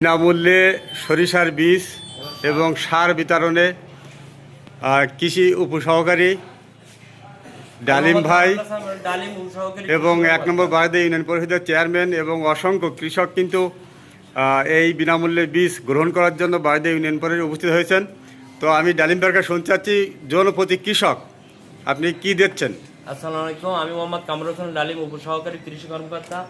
বিনামূল্যে সরিষার বীজ এবং সার বিতরণে কৃষি উপসহকারী ডালিম ভাই এবং ১ নম্বর বারদে ইউনিয়ন পরিষদের চেয়ারম্যান এবং অসংখ্য কৃষক কিন্তু এই বিনামূল্যে বীজ গ্রহণ করার জন্য বারদে ইউনিয়ন পরিষদে উপস্থিত হয়েছেন। তো আমি ডালিম ভাইকে শুনতে চাচ্ছি, জনপ্রতি কৃষক আপনি কি দিচ্ছেন? আসসালামু আলাইকুম, আমি মোহাম্মদ কামরুল হোসেন ডালিম, উপসহকারী কৃষি কর্মকর্তা।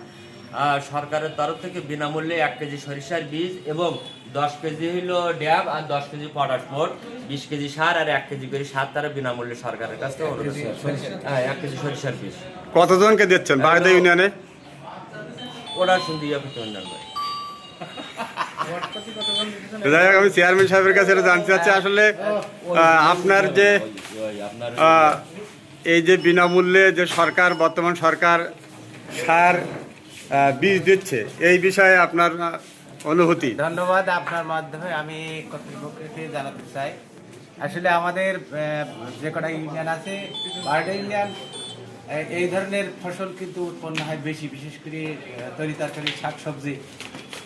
সরকারের তরফ থেকে বিনামূল্যে ১ কেজি সরিষার বীজ এবং 10 কেজি হইল ড্যাব আর 10 কেজি পটাশ, মোট 20 কেজি সার আর 1 কেজি করে সার তারা বিনামূল্যে সরকারের কাছ থেকে 1 কেজি সরিষার বীজ। কতজনকে দিচ্ছেন বারদে ইউনিয়নে? ওরা শুনতে যাবে যাই হোক, আমি চেয়ারম্যান সাহেবের কাছে জানতে চাচ্ছি, আসলে আপনার যে এই যে বিনামূল্যে যে সরকার, বর্তমান সরকার সার বীজ দিচ্ছে, এই বিষয়ে আপনার অনুভূতি? ধন্যবাদ। আপনার মাধ্যমে আমি কর্তৃপক্ষকে জানাতে চাই, আসলে আমাদের যে কটা ইউনিয়ন আছে, বারডে ইউনিয়ন এই ধরনের ফসল কিন্তু উৎপন্ন হয় বেশি, বিশেষ করে তরি তরকারি, শাকসবজি।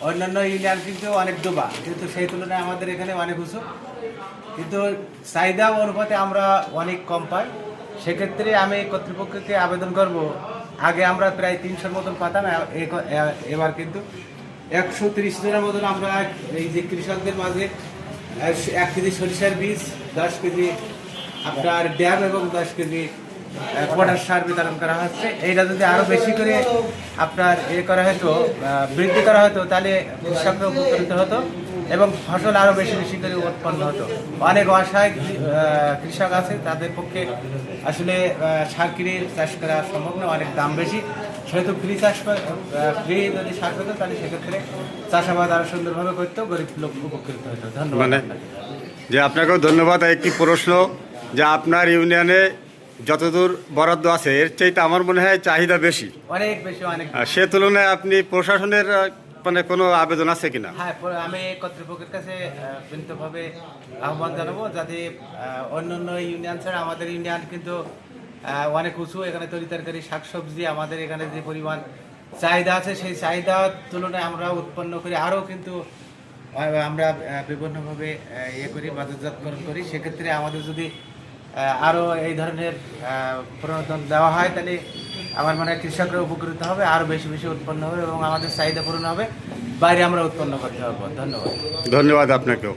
অন্যান্য ইউনিয়ন কিন্তু অনেক ডোবা, কিন্তু সেই তুলনায় আমাদের এখানে অনেক উঁচু, কিন্তু চাহিদা অনুপাতে আমরা অনেক কম পাই। সেক্ষেত্রে আমি কর্তৃপক্ষকে আবেদন করব, আগে আমরা প্রায় 300-র মতন পাতাম, এবার কিন্তু 130 জনের মতন আমরা এই যে কৃষকদের মাঝে 1 কেজি সরিষার বীজ, 10 কেজি আপনার ড্যাম এবং 10 কেজি পটাশ সার বিতরণ করা হচ্ছে। এইটা যদি আরো বেশি করে আপনার করা হতো, বৃদ্ধি করা হতো, তাহলে কৃষকরা উপকৃত হতো এবং ফসল আরো বেশি বেশি করে উৎপন্ন হতো। অনেক অসহায় কৃষক আছে, তাদের পক্ষে আসলে সার কিনে চাষ করা সম্ভব না, অনেক দাম বেশি। সেহেতু ফ্রি যদি সার পেত, তাহলে সেক্ষেত্রে চাষাবাদ আরো সুন্দরভাবে করতো, গরিব লোক উপকৃত হতো। ধন্যবাদ। যে আপনাকেও ধন্যবাদ। একটি প্রশ্ন, যে আপনার ইউনিয়নে যতদূর বরাদ্দ আছে, এর চাইতে আমার মনে হয় চাহিদা বেশি, অনেক বেশি, অনেক। সে তুলনায় আপনি প্রশাসনের মানে কোনো আবেদন আছে কিনা? হ্যাঁ, আমি কর্তৃপক্ষের কাছে বিনীতভাবে আহ্বান জানাবো, যাতে অন্য অন্য ইউনিয়ন ছাড়া আমাদের ইউনিয়ন কিন্তু অনেক উঁচু, এখানে তরি তরকারি, শাকসবজি আমাদের এখানে যে পরিমাণ চাহিদা আছে, সেই চাহিদার তুলনায় আমরা উৎপন্ন করি, আরও কিন্তু আমরা বিভিন্নভাবে করি, বাজারজাতকরণ করি। সেক্ষেত্রে আমাদের যদি আরও এই ধরনের প্রণোদন দেওয়া হয়, তাহলে আমার মনে হয় কৃষকরা উপকৃত হবে, আরও বেশি বেশি উৎপন্ন হবে এবং আমাদের চাহিদা পূরণ হবে, বাইরে আমরা উৎপন্ন করতে পারবো। ধন্যবাদ। ধন্যবাদ আপনাকেও।